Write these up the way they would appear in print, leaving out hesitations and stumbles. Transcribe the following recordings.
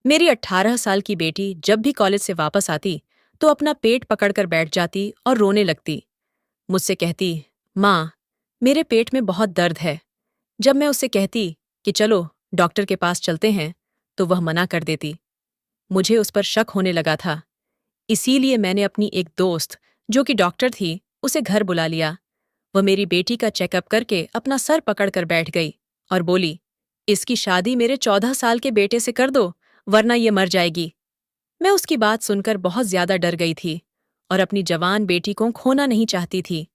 मेरी 18 साल की बेटी जब भी कॉलेज से वापस आती तो अपना पेट पकड़कर बैठ जाती और रोने लगती। मुझसे कहती, माँ, मेरे पेट में बहुत दर्द है। जब मैं उससे कहती कि चलो डॉक्टर के पास चलते हैं, तो वह मना कर देती। मुझे उस पर शक होने लगा था। इसीलिए मैंने अपनी एक दोस्त, जो कि डॉक्टर थी, उसे घर बुला लिया। वह मेरी बेटी का चेकअप करके अपना सर पकड़कर बैठ गई और बोली, इसकी शादी मेरे 14 साल के बेटे से कर दो, वरना ये मर जाएगी। मैं उसकी बात सुनकर बहुत ज्यादा डर गई थी और अपनी जवान बेटी को खोना नहीं चाहती थी।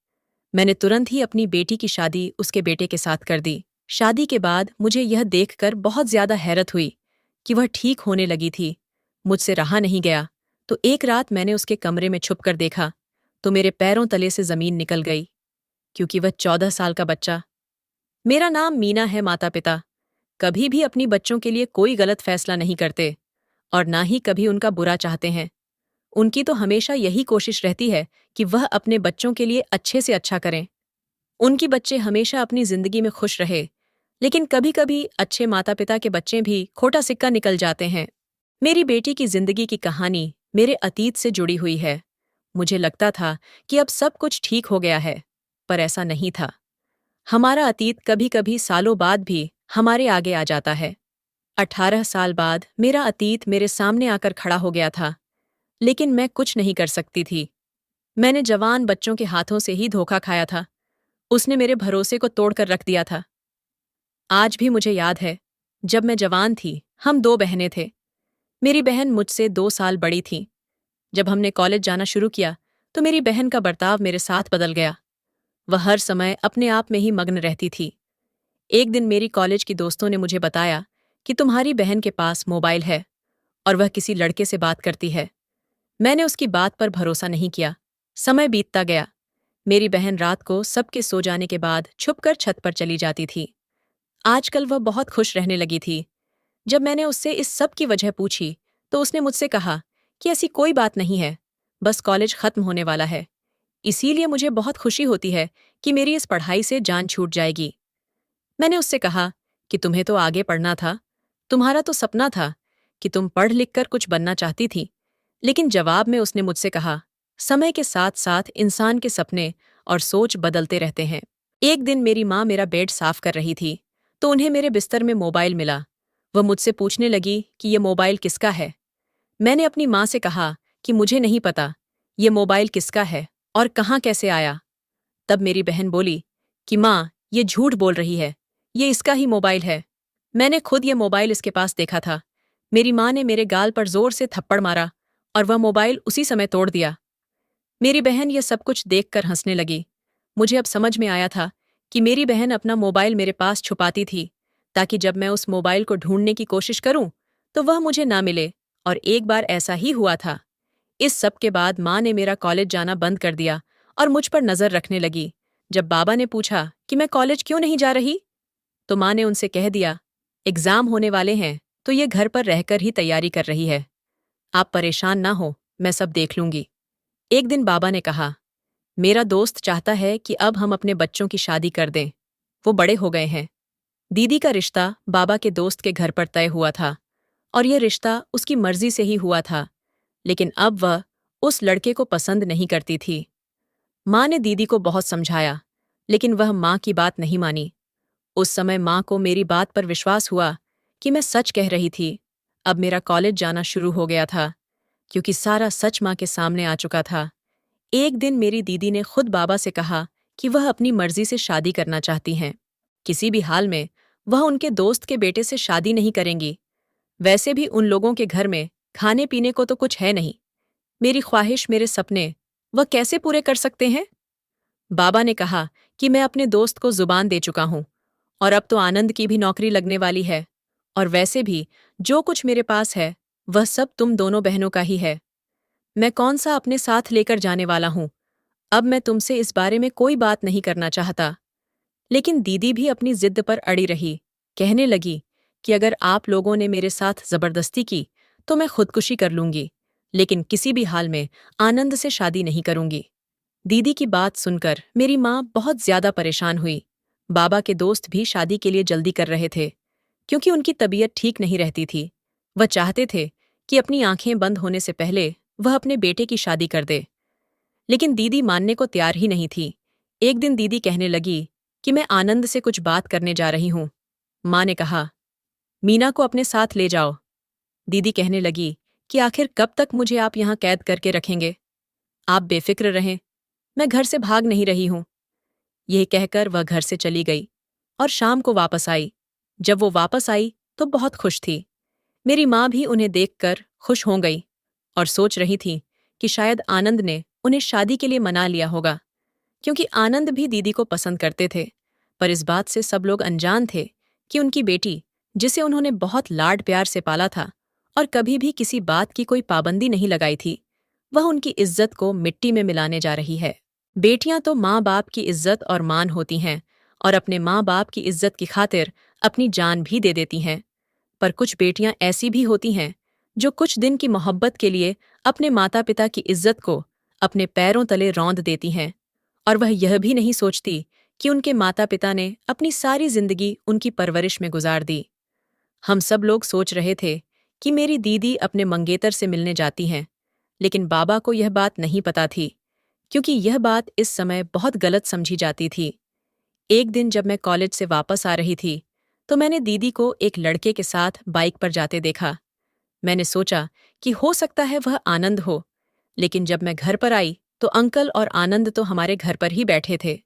मैंने तुरंत ही अपनी बेटी की शादी उसके बेटे के साथ कर दी। शादी के बाद मुझे यह देखकर बहुत ज्यादा हैरत हुई कि वह ठीक होने लगी थी। मुझसे रहा नहीं गया, तो एक रात मैंने उसके कमरे में छुपकर देखा, तो मेरे पैरों तले से जमीन निकल गई, क्योंकि वह 14 साल का बच्चा। मेरा नाम मीना है। माता पिता कभी भी अपनी बच्चों के लिए कोई गलत फैसला नहीं करते और ना ही कभी उनका बुरा चाहते हैं। उनकी तो हमेशा यही कोशिश रहती है कि वह अपने बच्चों के लिए अच्छे से अच्छा करें। उनकी बच्चे हमेशा अपनी जिंदगी में खुश रहे, लेकिन कभी कभी अच्छे माता पिता के बच्चे भी खोटा सिक्का निकल जाते हैं। मेरी बेटी की जिंदगी की कहानी मेरे अतीत से जुड़ी हुई है। मुझे लगता था कि अब सब कुछ ठीक हो गया है, पर ऐसा नहीं था। हमारा अतीत कभी कभी सालों बाद भी हमारे आगे आ जाता है। 18 साल बाद मेरा अतीत मेरे सामने आकर खड़ा हो गया था, लेकिन मैं कुछ नहीं कर सकती थी। मैंने जवान बच्चों के हाथों से ही धोखा खाया था। उसने मेरे भरोसे को तोड़कर रख दिया था। आज भी मुझे याद है, जब मैं जवान थी, हम दो बहनें थे। मेरी बहन मुझसे 2 साल बड़ी थी। जब हमने कॉलेज जाना शुरू किया, तो मेरी बहन का बर्ताव मेरे साथ बदल गया। वह हर समय अपने आप में ही मग्न रहती थी। एक दिन मेरी कॉलेज की दोस्तों ने मुझे बताया कि तुम्हारी बहन के पास मोबाइल है और वह किसी लड़के से बात करती है। मैंने उसकी बात पर भरोसा नहीं किया। समय बीतता गया। मेरी बहन रात को सबके सो जाने के बाद छुपकर छत पर चली जाती थी। आजकल वह बहुत खुश रहने लगी थी। जब मैंने उससे इस सब की वजह पूछी, तो उसने मुझसे कहा कि ऐसी कोई बात नहीं है, बस कॉलेज खत्म होने वाला है। इसीलिए मुझे बहुत खुशी होती है कि मेरी इस पढ़ाई से जान छूट जाएगी। मैंने उससे कहा कि तुम्हें तो आगे पढ़ना था, तुम्हारा तो सपना था कि तुम पढ़ लिख कर कुछ बनना चाहती थी। लेकिन जवाब में उसने मुझसे कहा, समय के साथ साथ इंसान के सपने और सोच बदलते रहते हैं। एक दिन मेरी माँ मेरा बेड साफ कर रही थी, तो उन्हें मेरे बिस्तर में मोबाइल मिला। वह मुझसे पूछने लगी कि ये मोबाइल किसका है। मैंने अपनी माँ से कहा कि मुझे नहीं पता ये मोबाइल किसका है और कहाँ कैसे आया। तब मेरी बहन बोली कि माँ, ये झूठ बोल रही है, ये इसका ही मोबाइल है। मैंने खुद ये मोबाइल इसके पास देखा था। मेरी माँ ने मेरे गाल पर जोर से थप्पड़ मारा और वह मोबाइल उसी समय तोड़ दिया। मेरी बहन ये सब कुछ देखकर हंसने लगी। मुझे अब समझ में आया था कि मेरी बहन अपना मोबाइल मेरे पास छुपाती थी, ताकि जब मैं उस मोबाइल को ढूंढने की कोशिश करूं, तो वह मुझे ना मिले। और एक बार ऐसा ही हुआ था। इस सब के बाद माँ ने मेरा कॉलेज जाना बंद कर दिया और मुझ पर नजर रखने लगी। जब बाबा ने पूछा कि मैं कॉलेज क्यों नहीं जा रही, तो माँ ने उनसे कह दिया, एग्जाम होने वाले हैं, तो ये घर पर रहकर ही तैयारी कर रही है। आप परेशान ना हो, मैं सब देख लूंगी। एक दिन बाबा ने कहा, मेरा दोस्त चाहता है कि अब हम अपने बच्चों की शादी कर दें। वो बड़े हो गए हैं। दीदी का रिश्ता बाबा के दोस्त के घर पर तय हुआ था और यह रिश्ता उसकी मर्जी से ही हुआ था, लेकिन अब वह उस लड़के को पसंद नहीं करती थी। माँ ने दीदी को बहुत समझाया, लेकिन वह माँ की बात नहीं मानी। उस समय माँ को मेरी बात पर विश्वास हुआ कि मैं सच कह रही थी। अब मेरा कॉलेज जाना शुरू हो गया था, क्योंकि सारा सच माँ के सामने आ चुका था। एक दिन मेरी दीदी ने खुद बाबा से कहा कि वह अपनी मर्जी से शादी करना चाहती हैं। किसी भी हाल में वह उनके दोस्त के बेटे से शादी नहीं करेंगी। वैसे भी उन लोगों के घर में खाने पीने को तो कुछ है नहीं। मेरी ख्वाहिश, मेरे सपने वह कैसे पूरे कर सकते हैं? बाबा ने कहा कि मैं अपने दोस्त को जुबान दे चुका हूं और अब तो आनंद की भी नौकरी लगने वाली है। और वैसे भी जो कुछ मेरे पास है, वह सब तुम दोनों बहनों का ही है। मैं कौन सा अपने साथ लेकर जाने वाला हूं? अब मैं तुमसे इस बारे में कोई बात नहीं करना चाहता। लेकिन दीदी भी अपनी जिद पर अड़ी रही। कहने लगी कि अगर आप लोगों ने मेरे साथ जबरदस्ती की, तो मैं खुदकुशी कर लूंगी, लेकिन किसी भी हाल में आनंद से शादी नहीं करूंगी। दीदी की बात सुनकर मेरी माँ बहुत ज्यादा परेशान हुई। बाबा के दोस्त भी शादी के लिए जल्दी कर रहे थे, क्योंकि उनकी तबीयत ठीक नहीं रहती थी। वह चाहते थे कि अपनी आंखें बंद होने से पहले वह अपने बेटे की शादी कर दे। लेकिन दीदी मानने को तैयार ही नहीं थी। एक दिन दीदी कहने लगी कि मैं आनंद से कुछ बात करने जा रही हूं। माँ ने कहा, मीना को अपने साथ ले जाओ। दीदी कहने लगी कि आखिर कब तक मुझे आप यहां कैद करके रखेंगे? आप बेफिक्र रहें, मैं घर से भाग नहीं रही हूं। यह कहकर वह घर से चली गई और शाम को वापस आई। जब वो वापस आई तो बहुत खुश थी। मेरी माँ भी उन्हें देखकर खुश हो गई और सोच रही थी कि शायद आनंद ने उन्हें शादी के लिए मना लिया होगा, क्योंकि आनंद भी दीदी को पसंद करते थे। पर इस बात से सब लोग अनजान थे कि उनकी बेटी, जिसे उन्होंने बहुत लाड प्यार से पाला था और कभी भी किसी बात की कोई पाबंदी नहीं लगाई थी, वह उनकी इज्जत को मिट्टी में मिलाने जा रही है। बेटियां तो माँ बाप की इज्जत और मान होती हैं और अपने माँ बाप की इज्जत की खातिर अपनी जान भी दे देती हैं। पर कुछ बेटियां ऐसी भी होती हैं जो कुछ दिन की मोहब्बत के लिए अपने माता पिता की इज्जत को अपने पैरों तले रौंद देती हैं, और वह यह भी नहीं सोचती कि उनके माता पिता ने अपनी सारी जिंदगी उनकी परवरिश में गुजार दी। हम सब लोग सोच रहे थे कि मेरी दीदी अपने मंगेतर से मिलने जाती हैं, लेकिन बाबा को यह बात नहीं पता थी, क्योंकि यह बात इस समय बहुत गलत समझी जाती थी। एक दिन जब मैं कॉलेज से वापस आ रही थी तो मैंने दीदी को एक लड़के के साथ बाइक पर जाते देखा। मैंने सोचा कि हो सकता है वह आनंद हो, लेकिन जब मैं घर पर आई तो अंकल और आनंद तो हमारे घर पर ही बैठे थे।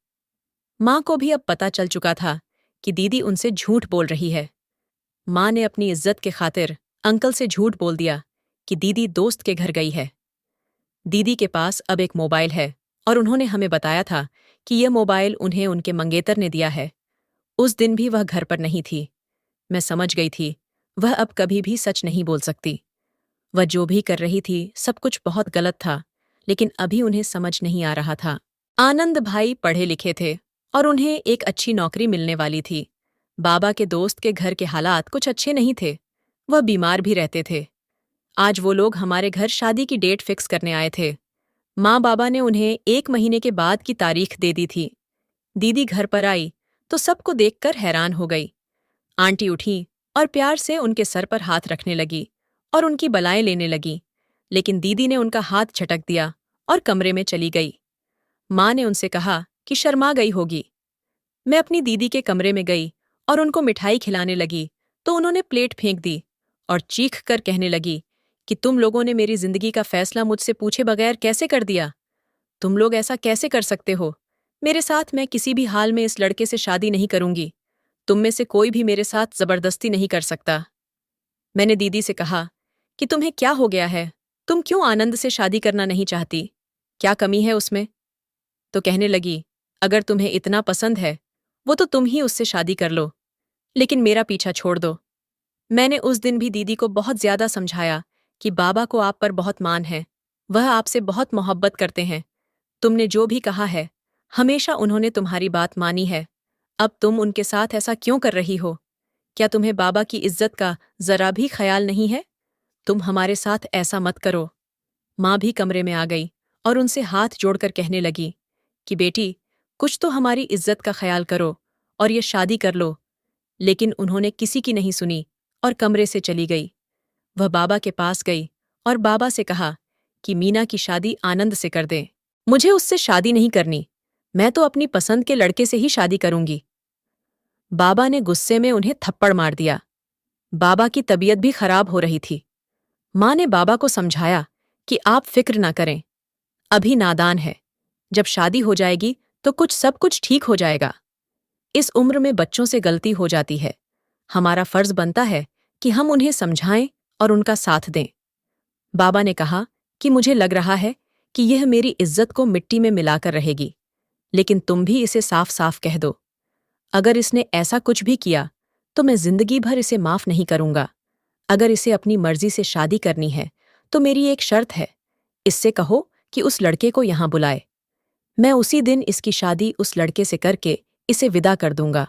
माँ को भी अब पता चल चुका था कि दीदी उनसे झूठ बोल रही है। माँ ने अपनी इज्जत के खातिर अंकल से झूठ बोल दिया कि दीदी दोस्त के घर गई है। दीदी के पास अब एक मोबाइल है और उन्होंने हमें बताया था कि यह मोबाइल उन्हें उनके मंगेतर ने दिया है। उस दिन भी वह घर पर नहीं थी। मैं समझ गई थी वह अब कभी भी सच नहीं बोल सकती। वह जो भी कर रही थी सब कुछ बहुत गलत था, लेकिन अभी उन्हें समझ नहीं आ रहा था। आनंद भाई पढ़े लिखे थे और उन्हें एक अच्छी नौकरी मिलने वाली थी। बाबा के दोस्त के घर के हालात कुछ अच्छे नहीं थे, वह बीमार भी रहते थे। आज वो लोग हमारे घर शादी की डेट फिक्स करने आए थे। माँ बाबा ने उन्हें 1 महीने के बाद की तारीख दे दी थी। दीदी घर पर आई तो सबको देखकर हैरान हो गई। आंटी उठी और प्यार से उनके सर पर हाथ रखने लगी और उनकी बलाएं लेने लगी, लेकिन दीदी ने उनका हाथ झटक दिया और कमरे में चली गई। माँ ने उनसे कहा कि शर्मा गई होगी। मैं अपनी दीदी के कमरे में गई और उनको मिठाई खिलाने लगी तो उन्होंने प्लेट फेंक दी और चीख कर कहने लगी कि तुम लोगों ने मेरी जिंदगी का फैसला मुझसे पूछे बगैर कैसे कर दिया? तुम लोग ऐसा कैसे कर सकते हो? मेरे साथ मैं किसी भी हाल में इस लड़के से शादी नहीं करूंगी। तुम में से कोई भी मेरे साथ जबरदस्ती नहीं कर सकता। मैंने दीदी से कहा कि तुम्हें क्या हो गया है? तुम क्यों आनंद से शादी करना नहीं चाहती? क्या कमी है उसमें? तो कहने लगी, अगर तुम्हें इतना पसंद है वो तो तुम ही उससे शादी कर लो, लेकिन मेरा पीछा छोड़ दो। मैंने उस दिन भी दीदी को बहुत ज्यादा समझाया कि बाबा को आप पर बहुत मान है, वह आपसे बहुत मोहब्बत करते हैं। तुमने जो भी कहा है हमेशा उन्होंने तुम्हारी बात मानी है। अब तुम उनके साथ ऐसा क्यों कर रही हो? क्या तुम्हें बाबा की इज्जत का जरा भी ख्याल नहीं है? तुम हमारे साथ ऐसा मत करो। माँ भी कमरे में आ गई और उनसे हाथ जोड़कर कहने लगी कि बेटी, कुछ तो हमारी इज्जत का ख्याल करो और ये शादी कर लो। लेकिन उन्होंने किसी की नहीं सुनी और कमरे से चली गई। वह बाबा के पास गई और बाबा से कहा कि मीना की शादी आनंद से कर दें। मुझे उससे शादी नहीं करनी, मैं तो अपनी पसंद के लड़के से ही शादी करूंगी। बाबा ने गुस्से में उन्हें थप्पड़ मार दिया। बाबा की तबीयत भी खराब हो रही थी। माँ ने बाबा को समझाया कि आप फिक्र ना करें, अभी नादान है, जब शादी हो जाएगी तो सब कुछ ठीक हो जाएगा। इस उम्र में बच्चों से गलती हो जाती है, हमारा फर्ज बनता है कि हम उन्हें समझाएं और उनका साथ दें। बाबा ने कहा कि मुझे लग रहा है कि यह मेरी इज्जत को मिट्टी में मिलाकर रहेगी, लेकिन तुम भी इसे साफ साफ कह दो। अगर इसने ऐसा कुछ भी किया तो मैं जिंदगी भर इसे माफ नहीं करूंगा। अगर इसे अपनी मर्जी से शादी करनी है तो मेरी एक शर्त है, इससे कहो कि उस लड़के को यहां बुलाए। मैं उसी दिन इसकी शादी उस लड़के से करके इसे विदा कर दूंगा।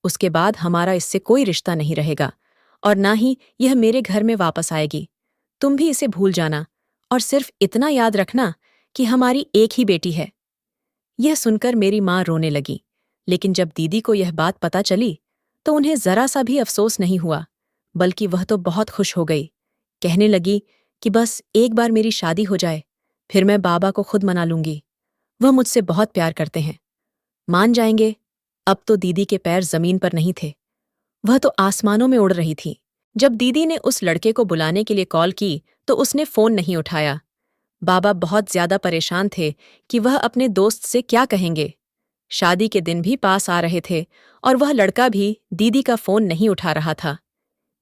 उसके बाद हमारा इससे कोई रिश्ता नहीं रहेगा और ना ही यह मेरे घर में वापस आएगी। तुम भी इसे भूल जाना और सिर्फ इतना याद रखना कि हमारी एक ही बेटी है। यह सुनकर मेरी माँ रोने लगी, लेकिन जब दीदी को यह बात पता चली तो उन्हें जरा सा भी अफसोस नहीं हुआ, बल्कि वह तो बहुत खुश हो गई कहने लगी कि बस एक बार मेरी शादी हो जाए, फिर मैं बाबा को खुद मना लूंगी। वह मुझसे बहुत प्यार करते हैं, मान जाएंगे। अब तो दीदी के पैर जमीन पर नहीं थे, वह तो आसमानों में उड़ रही थी। जब दीदी ने उस लड़के को बुलाने के लिए कॉल की तो उसने फोन नहीं उठाया। बाबा बहुत ज्यादा परेशान थे कि वह अपने दोस्त से क्या कहेंगे। शादी के दिन भी पास आ रहे थे और वह लड़का भी दीदी का फोन नहीं उठा रहा था।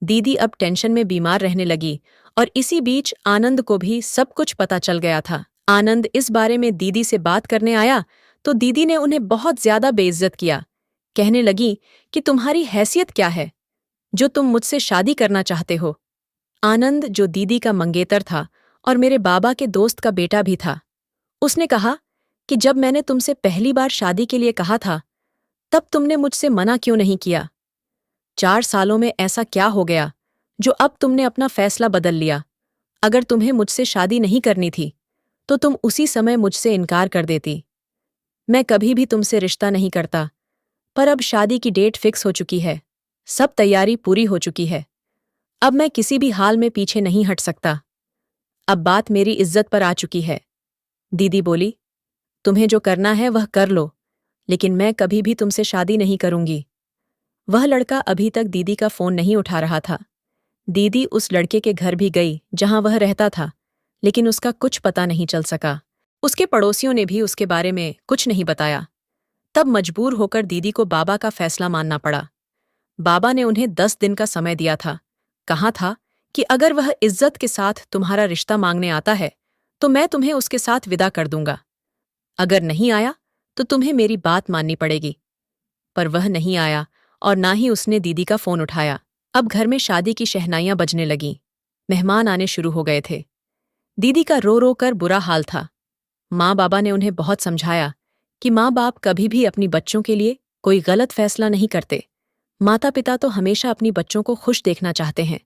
दीदी अब टेंशन में बीमार रहने लगी और इसी बीच आनंद को भी सब कुछ पता चल गया था। आनंद इस बारे में दीदी से बात करने आया तो दीदी ने उन्हें बहुत ज्यादा बेइज्जत किया। कहने लगी कि तुम्हारी हैसियत क्या है जो तुम मुझसे शादी करना चाहते हो। आनंद, जो दीदी का मंगेतर था और मेरे बाबा के दोस्त का बेटा भी था, उसने कहा कि जब मैंने तुमसे पहली बार शादी के लिए कहा था तब तुमने मुझसे मना क्यों नहीं किया? 4 सालों में ऐसा क्या हो गया जो अब तुमने अपना फैसला बदल लिया? अगर तुम्हें मुझसे शादी नहीं करनी थी तो तुम उसी समय मुझसे इनकार कर देती। मैं कभी भी तुमसे रिश्ता नहीं करता, पर अब शादी की डेट फिक्स हो चुकी है, सब तैयारी पूरी हो चुकी है। अब मैं किसी भी हाल में पीछे नहीं हट सकता। अब बात मेरी इज्जत पर आ चुकी है। दीदी बोली, तुम्हें जो करना है वह कर लो, लेकिन मैं कभी भी तुमसे शादी नहीं करूंगी। वह लड़का अभी तक दीदी का फोन नहीं उठा रहा था। दीदी उस लड़के के घर भी गई जहां वह रहता था, लेकिन उसका कुछ पता नहीं चल सका। उसके पड़ोसियों ने भी उसके बारे में कुछ नहीं बताया। तब मजबूर होकर दीदी को बाबा का फैसला मानना पड़ा। बाबा ने उन्हें 10 दिन का समय दिया था। कहा था कि अगर वह इज्जत के साथ तुम्हारा रिश्ता मांगने आता है तो मैं तुम्हें उसके साथ विदा कर दूंगा। अगर नहीं आया तो तुम्हें मेरी बात माननी पड़ेगी। पर वह नहीं आया और ना ही उसने दीदी का फोन उठाया। अब घर में शादी की शहनाइयां बजने लगीं। मेहमान आने शुरू हो गए थे। दीदी का रो रो कर बुरा हाल था। माँ बाबा ने उन्हें बहुत समझाया कि माँ बाप कभी भी अपनी बच्चों के लिए कोई गलत फैसला नहीं करते। माता पिता तो हमेशा अपनी बच्चों को खुश देखना चाहते हैं।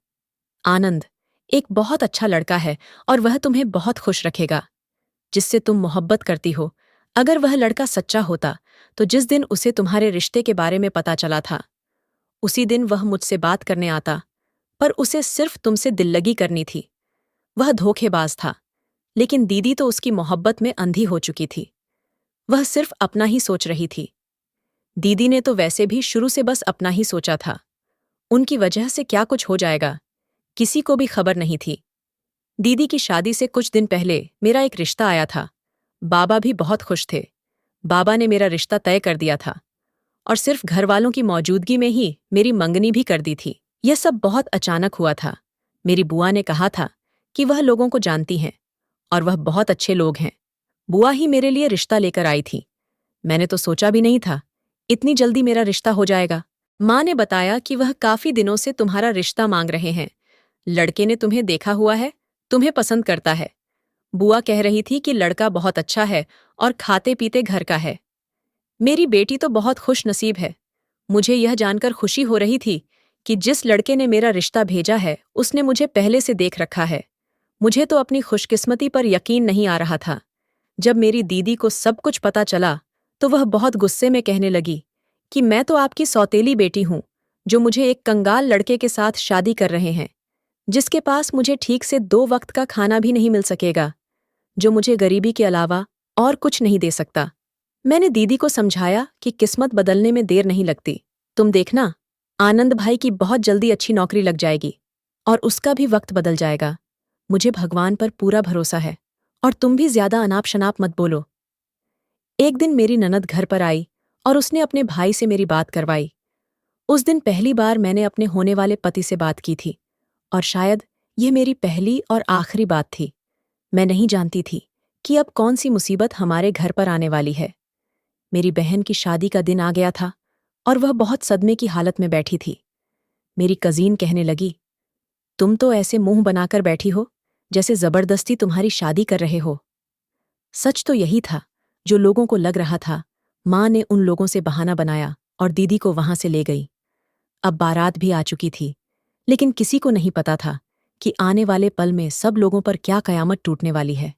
आनंद एक बहुत अच्छा लड़का है और वह तुम्हें बहुत खुश रखेगा, जिससे तुम मोहब्बत करती हो। अगर वह लड़का सच्चा होता तो जिस दिन उसे तुम्हारे रिश्ते के बारे में पता चला था उसी दिन वह मुझसे बात करने आता, पर उसे सिर्फ तुमसे दिल्लगी करनी थी। वह धोखेबाज था, लेकिन दीदी तो उसकी मोहब्बत में अंधी हो चुकी थी। वह सिर्फ अपना ही सोच रही थी। दीदी ने तो वैसे भी शुरू से बस अपना ही सोचा था। उनकी वजह से क्या कुछ हो जाएगा किसी को भी खबर नहीं थी। दीदी की शादी से कुछ दिन पहले मेरा एक रिश्ता आया था। बाबा भी बहुत खुश थे। बाबा ने मेरा रिश्ता तय कर दिया था और सिर्फ घर वालों की मौजूदगी में ही मेरी मंगनी भी कर दी थी। यह सब बहुत अचानक हुआ था। मेरी बुआ ने कहा था कि वह लोगों को जानती हैं और वह बहुत अच्छे लोग हैं। बुआ ही मेरे लिए रिश्ता लेकर आई थी। मैंने तो सोचा भी नहीं था इतनी जल्दी मेरा रिश्ता हो जाएगा। माँ ने बताया कि वह काफी दिनों से तुम्हारा रिश्ता मांग रहे हैं। लड़के ने तुम्हें देखा हुआ है, तुम्हें पसंद करता है। बुआ कह रही थी कि लड़का बहुत अच्छा है और खाते पीते घर का है। मेरी बेटी तो बहुत खुश नसीब है। मुझे यह जानकर खुशी हो रही थी कि जिस लड़के ने मेरा रिश्ता भेजा है उसने मुझे पहले से देख रखा है। मुझे तो अपनी खुशकिस्मती पर यकीन नहीं आ रहा था। जब मेरी दीदी को सब कुछ पता चला तो वह बहुत गुस्से में कहने लगी कि मैं तो आपकी सौतेली बेटी हूं, जो मुझे एक कंगाल लड़के के साथ शादी कर रहे हैं, जिसके पास मुझे ठीक से 2 वक्त का खाना भी नहीं मिल सकेगा, जो मुझे गरीबी के अलावा और कुछ नहीं दे सकता। मैंने दीदी को समझाया कि किस्मत बदलने में देर नहीं लगती। तुम देखना, आनंद भाई की बहुत जल्दी अच्छी नौकरी लग जाएगी और उसका भी वक्त बदल जाएगा। मुझे भगवान पर पूरा भरोसा है और तुम भी ज्यादा अनाप शनाप मत बोलो। एक दिन मेरी ननद घर पर आई और उसने अपने भाई से मेरी बात करवाई। उस दिन पहली बार मैंने अपने होने वाले पति से बात की थी और शायद यह मेरी पहली और आखिरी बात थी। मैं नहीं जानती थी कि अब कौन सी मुसीबत हमारे घर पर आने वाली है। मेरी बहन की शादी का दिन आ गया था और वह बहुत सदमे की हालत में बैठी थी। मेरी कजीन कहने लगी, तुम तो ऐसे मुंह बनाकर बैठी हो जैसे जबरदस्ती तुम्हारी शादी कर रहे हो। सच तो यही था जो लोगों को लग रहा था। माँ ने उन लोगों से बहाना बनाया और दीदी को वहां से ले गई। अब बारात भी आ चुकी थी, लेकिन किसी को नहीं पता था कि आने वाले पल में सब लोगों पर क्या कयामत टूटने वाली है।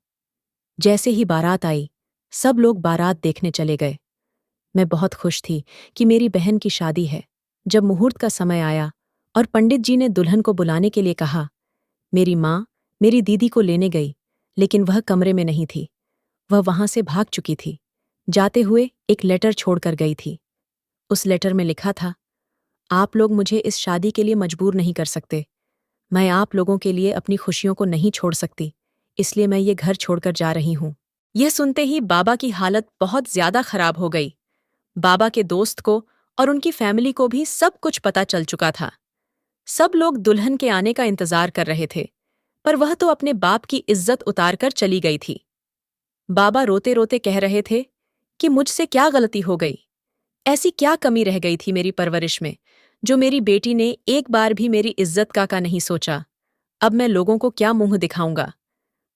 जैसे ही बारात आई, सब लोग बारात देखने चले गए। मैं बहुत खुश थी कि मेरी बहन की शादी है। जब मुहूर्त का समय आया और पंडित जी ने दुल्हन को बुलाने के लिए कहा, मेरी माँ मेरी दीदी को लेने गई, लेकिन वह कमरे में नहीं थी। वह वहां से भाग चुकी थी। जाते हुए एक लेटर छोड़कर गई थी। उस लेटर में लिखा था, आप लोग मुझे इस शादी के लिए मजबूर नहीं कर सकते। मैं आप लोगों के लिए अपनी खुशियों को नहीं छोड़ सकती, इसलिए मैं ये घर छोड़कर जा रही हूँ। यह सुनते ही बाबा की हालत बहुत ज्यादा खराब हो गई। बाबा के दोस्त को और उनकी फैमिली को भी सब कुछ पता चल चुका था। सब लोग दुल्हन के आने का इंतजार कर रहे थे, पर वह तो अपने बाप की इज्जत उतारकर चली गई थी। बाबा रोते रोते कह रहे थे कि मुझसे क्या गलती हो गई, ऐसी क्या कमी रह गई थी मेरी परवरिश में, जो मेरी बेटी ने एक बार भी मेरी इज्जत का नहीं सोचा। अब मैं लोगों को क्या मुंह दिखाऊंगा,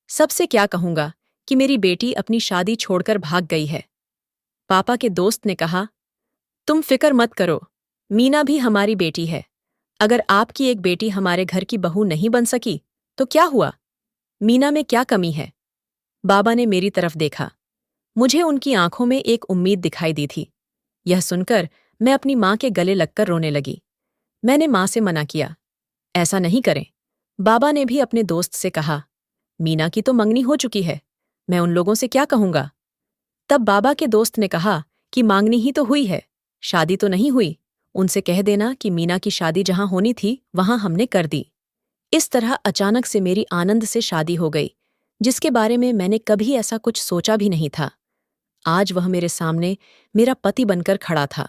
सबसे क्या कहूंगा कि मेरी बेटी अपनी शादी छोड़कर भाग गई है। पापा के दोस्त ने कहा, तुम फिक्र मत करो, मीना भी हमारी बेटी है। अगर आपकी एक बेटी हमारे घर की बहू नहीं बन सकी तो क्या हुआ, मीना में क्या कमी है। बाबा ने मेरी तरफ देखा। मुझे उनकी आंखों में एक उम्मीद दिखाई दी थी। यह सुनकर मैं अपनी माँ के गले लगकर रोने लगी। मैंने माँ से मना किया, ऐसा नहीं करें। बाबा ने भी अपने दोस्त से कहा, मीना की तो मंगनी हो चुकी है, मैं उन लोगों से क्या कहूंगा। तब बाबा के दोस्त ने कहा कि मांगनी ही तो हुई है, शादी तो नहीं हुई। उनसे कह देना कि मीना की शादी जहां होनी थी वहां हमने कर दी। इस तरह अचानक से मेरी आनंद से शादी हो गई, जिसके बारे में मैंने कभी ऐसा कुछ सोचा भी नहीं था। आज वह मेरे सामने मेरा पति बनकर खड़ा था।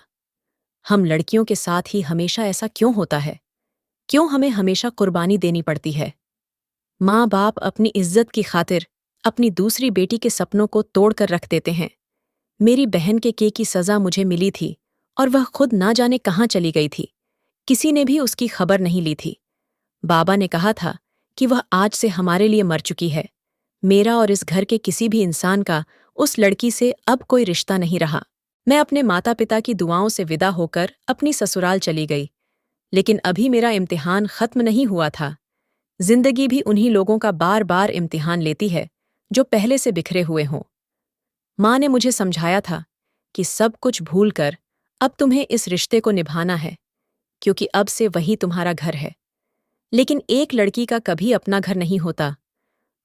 हम लड़कियों के साथ ही हमेशा ऐसा क्यों होता है? क्यों हमें हमेशा कुर्बानी देनी पड़ती है? माँ बाप अपनी इज्जत की खातिर अपनी दूसरी बेटी के सपनों को तोड़कर रख देते हैं। मेरी बहन के की सजा मुझे मिली थी और वह खुद ना जाने कहाँ चली गई थी। किसी ने भी उसकी खबर नहीं ली थी। बाबा ने कहा था कि वह आज से हमारे लिए मर चुकी है। मेरा और इस घर के किसी भी इंसान का उस लड़की से अब कोई रिश्ता नहीं रहा। मैं अपने माता पिता की दुआओं से विदा होकर अपनी ससुराल चली गई। लेकिन अभी मेरा इम्तिहान खत्म नहीं हुआ था। जिंदगी भी उन्हीं लोगों का बार बार इम्तिहान लेती है जो पहले से बिखरे हुए हों। माँ ने मुझे समझाया था कि सब कुछ भूलकर अब तुम्हें इस रिश्ते को निभाना है, क्योंकि अब से वही तुम्हारा घर है। लेकिन एक लड़की का कभी अपना घर नहीं होता।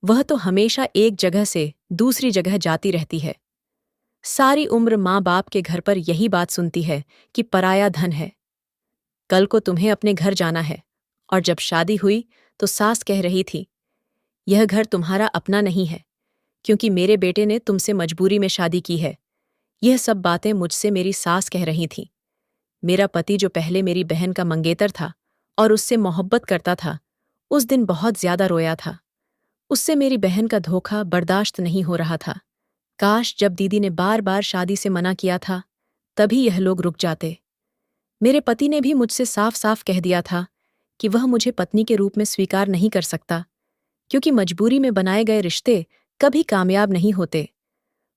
वह तो हमेशा एक जगह से दूसरी जगह जाती रहती है। सारी उम्र माँ बाप के घर पर यही बात सुनती है कि पराया धन है। कल को तुम्हें अपने घर जाना है, और जब शादी हुई तो सास कह रही थी, यह घर तुम्हारा अपना नहीं है, क्योंकि मेरे बेटे ने तुमसे मजबूरी में शादी की है। यह सब बातें मुझसे मेरी सास कह रही थीं। मेरा पति जो पहले मेरी बहन का मंगेतर था और उससे मोहब्बत करता था, उस दिन बहुत ज्यादा रोया था। उससे मेरी बहन का धोखा बर्दाश्त नहीं हो रहा था। काश जब दीदी ने बार बार शादी से मना किया था, तभी यह लोग रुक जाते। मेरे पति ने भी मुझसे साफ साफ कह दिया था कि वह मुझे पत्नी के रूप में स्वीकार नहीं कर सकता, क्योंकि मजबूरी में बनाए गए रिश्ते कभी कामयाब नहीं होते।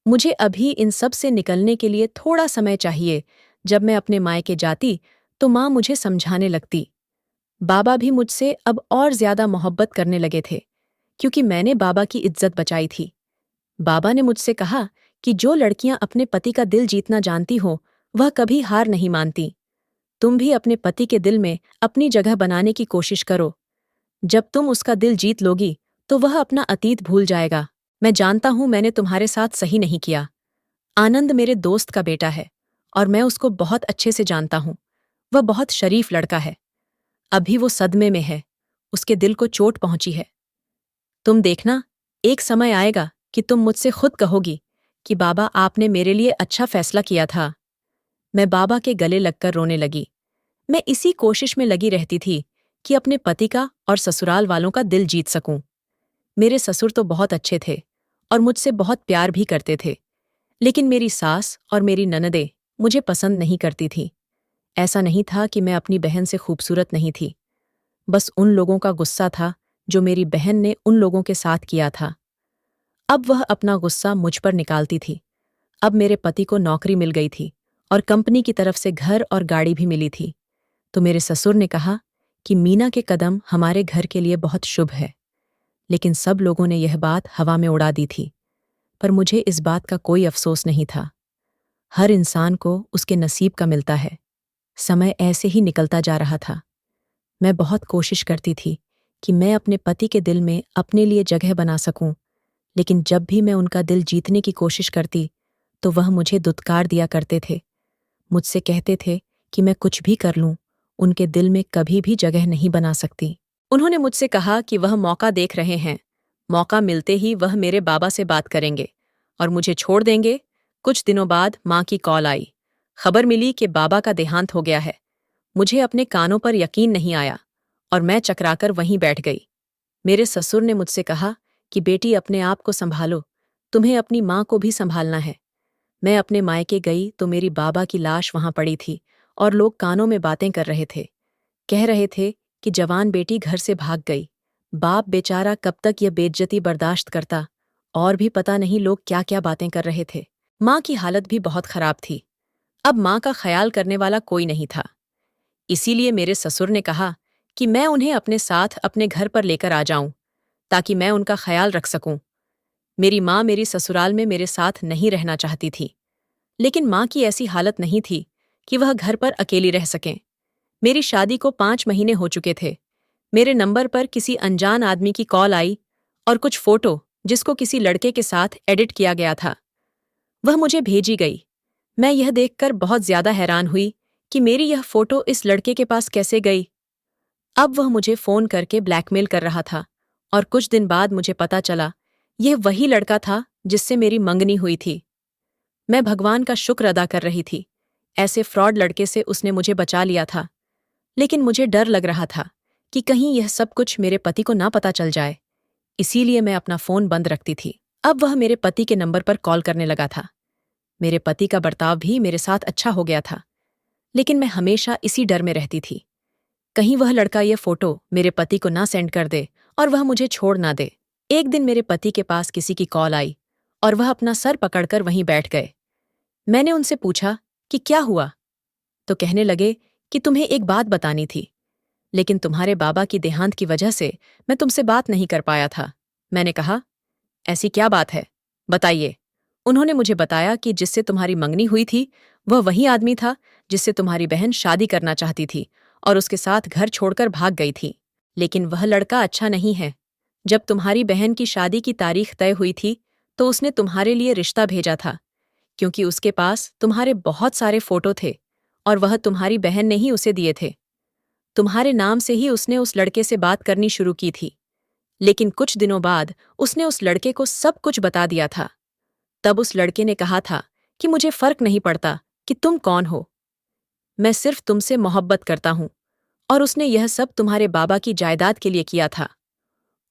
मुझे अभी इन सब से निकलने के लिए थोड़ा समय चाहिए। जब मैं अपने मायके जाती तो माँ मुझे समझाने लगती। बाबा भी मुझसे अब और ज्यादा मोहब्बत करने लगे थे, क्योंकि मैंने बाबा की इज्जत बचाई थी। बाबा ने मुझसे कहा कि जो लड़कियां अपने पति का दिल जीतना जानती हो, वह कभी हार नहीं मानती। तुम भी अपने पति के दिल में अपनी जगह बनाने की कोशिश करो। जब तुम उसका दिल जीत लोगी तो वह अपना अतीत भूल जाएगा। मैं जानता हूं मैंने तुम्हारे साथ सही नहीं किया। आनंद मेरे दोस्त का बेटा है और मैं उसको बहुत अच्छे से जानता हूं। वह बहुत शरीफ लड़का है। अभी वो सदमे में है, उसके दिल को चोट पहुंची है। तुम देखना, एक समय आएगा कि तुम मुझसे खुद कहोगी कि बाबा आपने मेरे लिए अच्छा फैसला किया था। मैं बाबा के गले लगकर रोने लगी। मैं इसी कोशिश में लगी रहती थी कि अपने पति का और ससुराल वालों का दिल जीत सकूं। मेरे ससुर तो बहुत अच्छे थे और मुझसे बहुत प्यार भी करते थे, लेकिन मेरी सास और मेरी ननदें मुझे पसंद नहीं करती थी। ऐसा नहीं था कि मैं अपनी बहन से खूबसूरत नहीं थी, बस उन लोगों का गुस्सा था जो मेरी बहन ने उन लोगों के साथ किया था। अब वह अपना गुस्सा मुझ पर निकालती थी। अब मेरे पति को नौकरी मिल गई थी और कंपनी की तरफ से घर और गाड़ी भी मिली थी, तो मेरे ससुर ने कहा कि मीना के कदम हमारे घर के लिए बहुत शुभ है। लेकिन सब लोगों ने यह बात हवा में उड़ा दी थी, पर मुझे इस बात का कोई अफसोस नहीं था। हर इंसान को उसके नसीब का मिलता है। समय ऐसे ही निकलता जा रहा था। मैं बहुत कोशिश करती थी कि मैं अपने पति के दिल में अपने लिए जगह बना सकूं, लेकिन जब भी मैं उनका दिल जीतने की कोशिश करती तो वह मुझे दुत्कार दिया करते थे। मुझसे कहते थे कि मैं कुछ भी कर लूं, उनके दिल में कभी भी जगह नहीं बना सकती। उन्होंने मुझसे कहा कि वह मौका देख रहे हैं, मौका मिलते ही वह मेरे बाबा से बात करेंगे और मुझे छोड़ देंगे। कुछ दिनों बाद माँ की कॉल आई। खबर मिली कि बाबा का देहांत हो गया है। मुझे अपने कानों पर यकीन नहीं आया और मैं चकराकर वहीं बैठ गई। मेरे ससुर ने मुझसे कहा कि बेटी, अपने आप को संभालो, तुम्हें अपनी माँ को भी संभालना है। मैं अपने मायके गई तो मेरी बाबा की लाश वहां पड़ी थी और लोग कानों में बातें कर रहे थे। कह रहे थे कि जवान बेटी घर से भाग गई। बाप बेचारा कब तक यह बेइज्जती बर्दाश्त करता। और भी पता नहीं लोग क्या क्या बातें कर रहे थे। माँ की हालत भी बहुत खराब थी। अब माँ का ख्याल करने वाला कोई नहीं था। इसीलिए मेरे ससुर ने कहा कि मैं उन्हें अपने साथ अपने घर पर लेकर आ जाऊं, ताकि मैं उनका ख्याल रख सकूं। मेरी माँ मेरी ससुराल में मेरे साथ नहीं रहना चाहती थी, लेकिन माँ की ऐसी हालत नहीं थी कि वह घर पर अकेली रह सकें। मेरी शादी को 5 महीने हो चुके थे। मेरे नंबर पर किसी अनजान आदमी की कॉल आई और कुछ फोटो, जिसको किसी लड़के के साथ एडिट किया गया था, वह मुझे भेजी गई। मैं यह देखकर बहुत ज्यादा हैरान हुई कि मेरी यह फोटो इस लड़के के पास कैसे गई। अब वह मुझे फोन करके ब्लैकमेल कर रहा था और कुछ दिन बाद मुझे पता चला यह वही लड़का था जिससे मेरी मंगनी हुई थी। मैं भगवान का शुक्र अदा कर रही थी। ऐसे फ्रॉड लड़के से उसने मुझे बचा लिया था। लेकिन मुझे डर लग रहा था कि कहीं यह सब कुछ मेरे पति को ना पता चल जाए। इसीलिए मैं अपना फोन बंद रखती थी। अब वह मेरे पति के नंबर पर कॉल करने लगा था। मेरे पति का बर्ताव भी मेरे साथ अच्छा हो गया था, लेकिन मैं हमेशा इसी डर में रहती थी, कहीं वह लड़का यह फोटो मेरे पति को ना सेंड कर दे और वह मुझे छोड़ ना दे। एक दिन मेरे पति के पास किसी की कॉल आई और वह अपना सर पकड़कर वहीं बैठ गए। मैंने उनसे पूछा कि क्या हुआ, तो कहने लगे कि तुम्हें एक बात बतानी थी, लेकिन तुम्हारे बाबा की देहांत की वजह से मैं तुमसे बात नहीं कर पाया था। मैंने कहा, ऐसी क्या बात है, बताइए। उन्होंने मुझे बताया कि जिससे तुम्हारी मंगनी हुई थी वह वही आदमी था जिससे तुम्हारी बहन शादी करना चाहती थी और उसके साथ घर छोड़कर भाग गई थी। लेकिन वह लड़का अच्छा नहीं है। जब तुम्हारी बहन की शादी की तारीख तय हुई थी तो उसने तुम्हारे लिए रिश्ता भेजा था, क्योंकि उसके पास तुम्हारे बहुत सारे फोटो थे और वह तुम्हारी बहन ने ही उसे दिए थे। तुम्हारे नाम से ही उसने उस लड़के से बात करनी शुरू की थी, लेकिन कुछ दिनों बाद उसने उस लड़के को सब कुछ बता दिया था। तब उस लड़के ने कहा था कि मुझे फर्क नहीं पड़ता कि तुम कौन हो, मैं सिर्फ तुमसे मोहब्बत करता हूं। और उसने यह सब तुम्हारे बाबा की जायदाद के लिए किया था।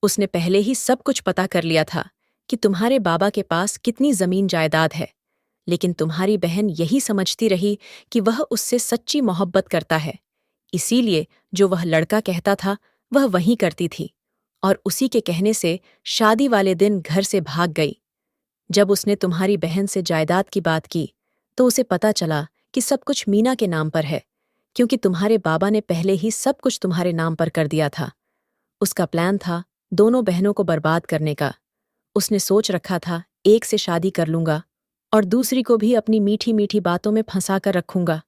उसने पहले ही सब कुछ पता कर लिया था कि तुम्हारे बाबा के पास कितनी जमीन जायदाद है, लेकिन तुम्हारी बहन यही समझती रही कि वह उससे सच्ची मोहब्बत करता है। इसीलिए जो वह लड़का कहता था वह वही करती थी और उसी के कहने से शादी वाले दिन घर से भाग गई। जब उसने तुम्हारी बहन से जायदाद की बात की तो उसे पता चला कि सब कुछ मीना के नाम पर है, क्योंकि तुम्हारे बाबा ने पहले ही सब कुछ तुम्हारे नाम पर कर दिया था। उसका प्लान था दोनों बहनों को बर्बाद करने का। उसने सोच रखा था एक से शादी कर लूंगा और दूसरी को भी अपनी मीठी मीठी बातों में फंसा कर रखूंगा।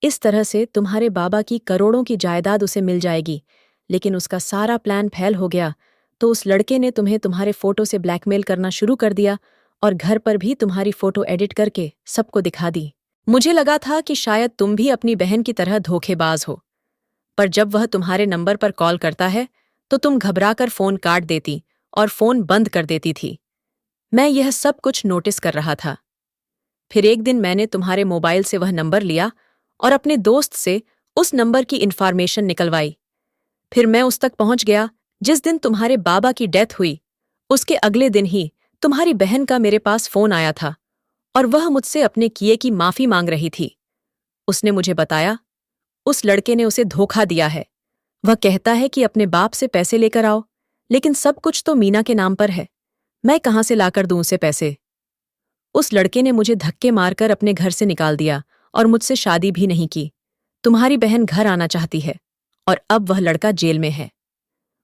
इस तरह से तुम्हारे बाबा की करोड़ों की जायदाद उसे मिल जाएगी। लेकिन उसका सारा प्लान फेल हो गया तो उस लड़के ने तुम्हें तुम्हारे फोटो से ब्लैकमेल करना शुरू कर दिया और घर पर भी तुम्हारी फोटो एडिट करके सबको दिखा दी। मुझे लगा था कि शायद तुम भी अपनी बहन की तरह धोखेबाज हो, पर जब वह तुम्हारे नंबर पर कॉल करता है तो तुम घबराकर फोन काट देती और फोन बंद कर देती थी। मैं यह सब कुछ नोटिस कर रहा था। फिर एक दिन मैंने तुम्हारे मोबाइल से वह नंबर लिया और अपने दोस्त से उस नंबर की इन्फॉर्मेशन निकलवाई। फिर मैं उस तक पहुंच गया जिस दिन तुम्हारे बाबा की डेथ हुई। उसके अगले दिन ही तुम्हारी बहन का मेरे पास फोन आया था और वह मुझसे अपने किए की माफी मांग रही थी। उसने मुझे बताया उस लड़के ने उसे धोखा दिया है। वह कहता है कि अपने बाप से पैसे लेकर आओ, लेकिन सब कुछ तो मीना के नाम पर है। मैं कहां से लाकर दूं उसे पैसे। उस लड़के ने मुझे धक्के मारकर अपने घर से निकाल दिया और मुझसे शादी भी नहीं की। तुम्हारी बहन घर आना चाहती है और अब वह लड़का जेल में है।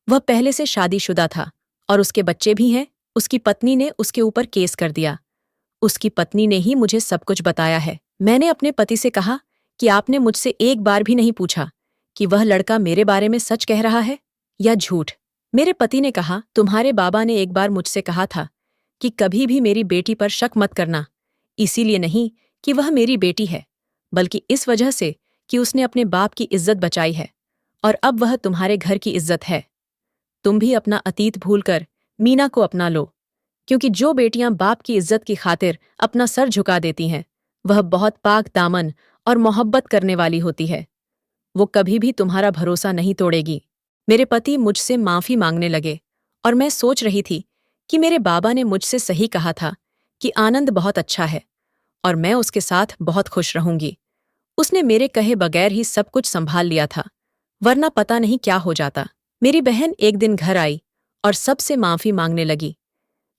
वह पहले से शादीशुदा था और उसके बच्चे भी हैं। उसकी पत्नी ने उसके ऊपर केस कर दिया। उसकी पत्नी ने ही मुझे सब कुछ बताया है। मैंने अपने पति से कहा कि आपने मुझसे एक बार भी नहीं पूछा कि वह लड़का मेरे बारे में सच कह रहा है या झूठ। मेरे पति ने कहा, तुम्हारे बाबा ने एक बार मुझसे कहा था कि कभी भी मेरी बेटी पर शक मत करना, इसीलिए नहीं कि वह मेरी बेटी है, बल्कि इस वजह से कि उसने अपने बाप की इज्जत बचाई है और अब वह तुम्हारे घर की इज्जत है। तुम भी अपना अतीत भूलकर मीना को अपना लो, क्योंकि जो बेटियां बाप की इज्जत की खातिर अपना सर झुका देती हैं, वह बहुत पाक दामन और मोहब्बत करने वाली होती है। वो कभी भी तुम्हारा भरोसा नहीं तोड़ेगी। मेरे पति मुझसे माफी मांगने लगे और मैं सोच रही थी कि मेरे बाबा ने मुझसे सही कहा था कि आनंद बहुत अच्छा है और मैं उसके साथ बहुत खुश रहूंगी। उसने मेरे कहे बगैर ही सब कुछ संभाल लिया था, वरना पता नहीं क्या हो जाता। मेरी बहन एक दिन घर आई और सबसे माफी मांगने लगी,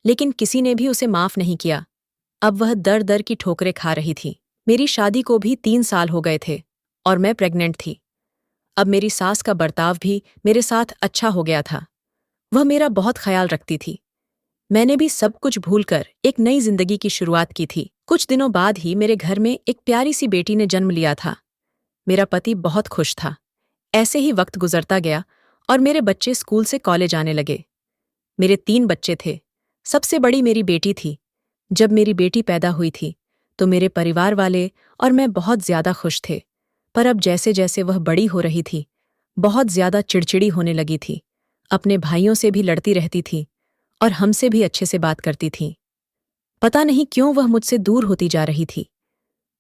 लेकिन किसी ने भी उसे माफ नहीं किया। अब वह दर दर की ठोकरें खा रही थी। मेरी शादी को भी 3 साल हो गए थे और मैं प्रेग्नेंट थी। अब मेरी सास का बर्ताव भी मेरे साथ अच्छा हो गया था। वह मेरा बहुत ख्याल रखती थी। मैंने भी सब कुछ भूलकर एक नई जिंदगी की शुरुआत की थी। कुछ दिनों बाद ही मेरे घर में एक प्यारी सी बेटी ने जन्म लिया था। मेरा पति बहुत खुश था। ऐसे ही वक्त गुजरता गया और मेरे बच्चे स्कूल से कॉलेज आने लगे। मेरे 3 बच्चे थे। सबसे बड़ी मेरी बेटी थी। जब मेरी बेटी पैदा हुई थी तो मेरे परिवार वाले और मैं बहुत ज्यादा खुश थे। पर अब जैसे जैसे वह बड़ी हो रही थी, बहुत ज्यादा चिड़चिड़ी होने लगी थी। अपने भाइयों से भी लड़ती रहती थी और हमसे भी अच्छे से बात करती थी। पता नहीं क्यों वह मुझसे दूर होती जा रही थी।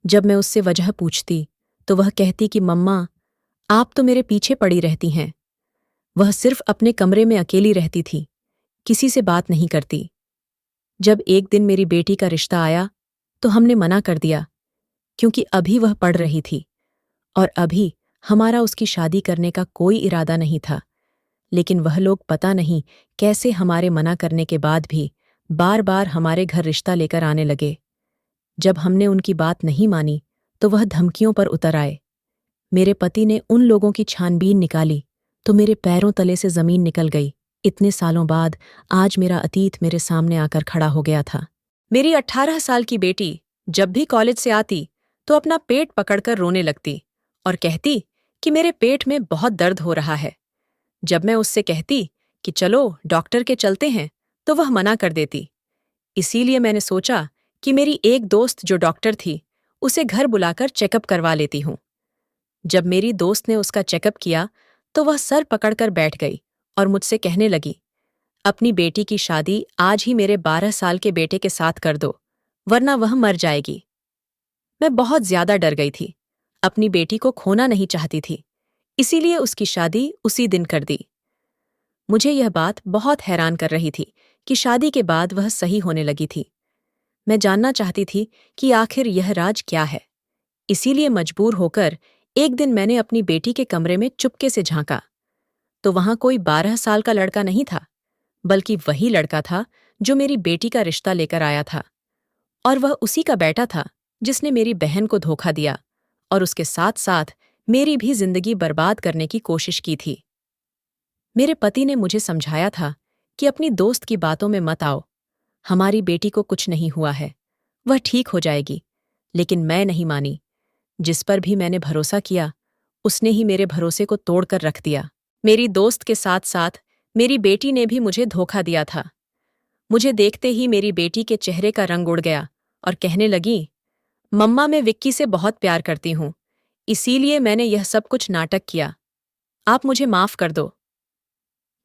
जब मैं उससे वजह पूछती तो वह कहती कि मम्मा, आप तो मेरे पीछे पड़ी रहती हैं। वह सिर्फ अपने कमरे में अकेली रहती थी, किसी से बात नहीं करती। जब एक दिन मेरी बेटी का रिश्ता आया तो हमने मना कर दिया, क्योंकि अभी वह पढ़ रही थी और अभी हमारा उसकी शादी करने का कोई इरादा नहीं था। लेकिन वह लोग पता नहीं कैसे हमारे मना करने के बाद भी बार बार हमारे घर रिश्ता लेकर आने लगे। जब हमने उनकी बात नहीं मानी तो वह धमकियों पर उतर आए। मेरे पति ने उन लोगों की छानबीन निकाली तो मेरे पैरों तले से जमीन निकल गई। इतने सालों बाद आज मेरा अतीत मेरे सामने आकर खड़ा हो गया था। मेरी 18 साल की बेटी जब भी कॉलेज से आती तो अपना पेट पकड़कर रोने लगती और कहती कि मेरे पेट में बहुत दर्द हो रहा है। जब मैं उससे कहती कि चलो डॉक्टर के चलते हैं तो वह मना कर देती। इसीलिए मैंने सोचा कि मेरी एक दोस्त जो डॉक्टर थी, उसे घर बुलाकर चेकअप करवा लेती हूँ। जब मेरी दोस्त ने उसका चेकअप किया तो वह सर पकड़कर बैठ गई और मुझसे कहने लगी, अपनी बेटी की शादी आज ही मेरे 12 साल के बेटे के साथ कर दो, वरना वह मर जाएगी। मैं बहुत ज्यादा डर गई थी। अपनी बेटी को खोना नहीं चाहती थी, इसीलिए उसकी शादी उसी दिन कर दी। मुझे यह बात बहुत हैरान कर रही थी कि शादी के बाद वह सही होने लगी थी। मैं जानना चाहती थी कि आखिर यह राज क्या है। इसीलिए मजबूर होकर एक दिन मैंने अपनी बेटी के कमरे में चुपके से झांका तो वहां कोई 12 साल का लड़का नहीं था, बल्कि वही लड़का था जो मेरी बेटी का रिश्ता लेकर आया था। और वह उसी का बेटा था जिसने मेरी बहन को धोखा दिया और उसके साथ साथ मेरी भी जिंदगी बर्बाद करने की कोशिश की थी। मेरे पति ने मुझे समझाया था कि अपनी दोस्त की बातों में मत आओ, हमारी बेटी को कुछ नहीं हुआ है, वह ठीक हो जाएगी। लेकिन मैं नहीं मानी। जिस पर भी मैंने भरोसा किया, उसने ही मेरे भरोसे को तोड़कर रख दिया। मेरी दोस्त के साथ साथ मेरी बेटी ने भी मुझे धोखा दिया था। मुझे देखते ही मेरी बेटी के चेहरे का रंग उड़ गया और कहने लगी, मम्मा, मैं विक्की से बहुत प्यार करती हूँ, इसीलिए मैंने यह सब कुछ नाटक किया। आप मुझे माफ कर दो।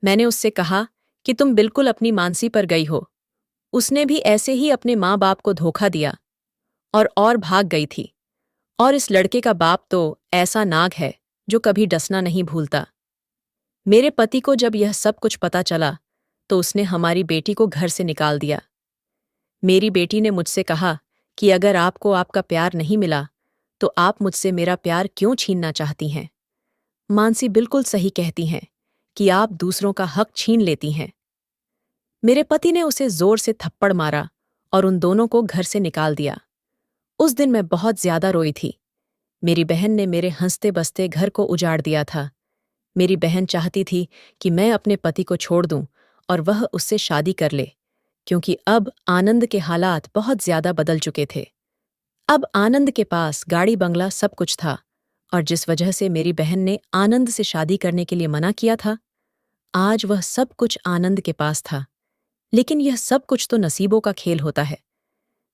मैंने उससे कहा कि तुम बिल्कुल अपनी मानसी पर गई हो। उसने भी ऐसे ही अपने माँ बाप को धोखा दिया और भाग गई थी। और इस लड़के का बाप तो ऐसा नाग है जो कभी डसना नहीं भूलता। मेरे पति को जब यह सब कुछ पता चला तो उसने हमारी बेटी को घर से निकाल दिया। मेरी बेटी ने मुझसे कहा कि अगर आपको आपका प्यार नहीं मिला तो आप मुझसे मेरा प्यार क्यों छीनना चाहती हैं। मानसी बिल्कुल सही कहती हैं कि आप दूसरों का हक छीन लेती हैं। मेरे पति ने उसे जोर से थप्पड़ मारा और उन दोनों को घर से निकाल दिया। उस दिन मैं बहुत ज्यादा रोई थी। मेरी बहन ने मेरे हंसते बसते घर को उजाड़ दिया था। मेरी बहन चाहती थी कि मैं अपने पति को छोड़ दूं और वह उससे शादी कर ले, क्योंकि अब आनंद के हालात बहुत ज्यादा बदल चुके थे। अब आनंद के पास गाड़ी बंगला सब कुछ था और जिस वजह से मेरी बहन ने आनंद से शादी करने के लिए मना किया था, आज वह सब कुछ आनंद के पास था, लेकिन यह सब कुछ तो नसीबों का खेल होता है।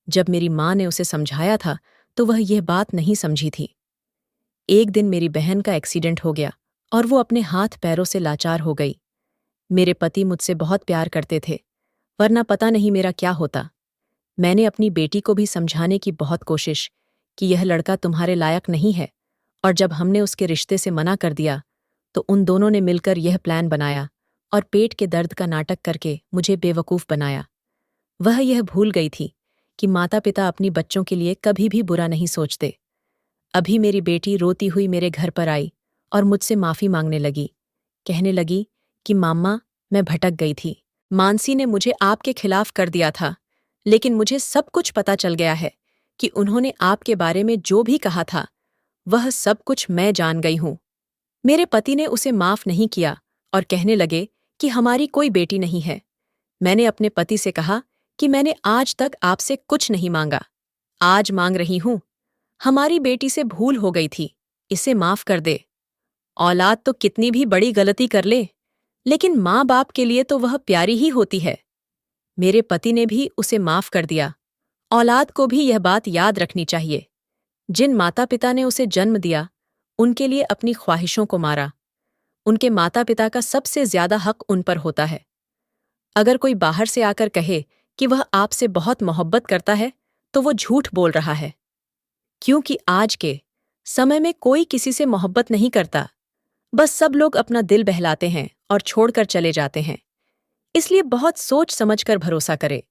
जब मेरी माँ ने उसे समझाया था, तो वह यह बात नहीं समझी थी। एक दिन मेरी बहन का एक्सीडेंट हो गया और वो अपने हाथ पैरों से लाचार हो गई। मेरे पति मुझसे बहुत प्यार करते थे, वरना पता नहीं मेरा क्या होता। मैंने अपनी बेटी को भी समझाने की बहुत कोशिश कि यह लड़का तुम्हारे लायक नहीं है, और जब हमने उसके रिश्ते से मना कर दिया, तो उन दोनों ने मिलकर यह प्लान बनाया और पेट के दर्द का नाटक करके मुझे बेवकूफ़ बनाया। वह यह भूल गई थी कि माता-पिता अपनी बच्चों के लिए कभी भी बुरा नहीं सोचते। अभी मेरी बेटी रोती हुई मेरे घर पर आई और मुझसे माफ़ी मांगने लगी। कहने लगी कि मम्मा, मैं भटक गई थी। मानसी ने मुझे आपके खिलाफ कर दिया था, लेकिन मुझे सब कुछ पता चल गया है कि उन्होंने आपके बारे में जो भी कहा था, वह सब कुछ मैं जान गई हूँ। मेरे पति ने उसे माफ़ नहीं किया और कहने लगे कि हमारी कोई बेटी नहीं है। मैंने अपने पति से कहा कि मैंने आज तक आपसे कुछ नहीं मांगा। आज मांग रही हूँ। हमारी बेटी से भूल हो गई थी, इसे माफ़ कर दे। औलाद तो कितनी भी बड़ी गलती कर ले, लेकिन माँ बाप के लिए तो वह प्यारी ही होती है। मेरे पति ने भी उसे माफ़ कर दिया। औलाद को भी यह बात याद रखनी चाहिए। जिन माता पिता ने उसे जन्म दिया, उनके लिए अपनी ख्वाहिशों को मारा। उनके माता पिता का सबसे ज्यादा हक उन पर होता है। अगर कोई बाहर से आकर कहे कि वह आपसे बहुत मोहब्बत करता है, तो वो झूठ बोल रहा है। क्योंकि आज के समय में कोई किसी से मोहब्बत नहीं करता। बस सब लोग अपना दिल बहलाते हैं और छोड़कर चले जाते हैं। इसलिए बहुत सोच समझकर भरोसा करें।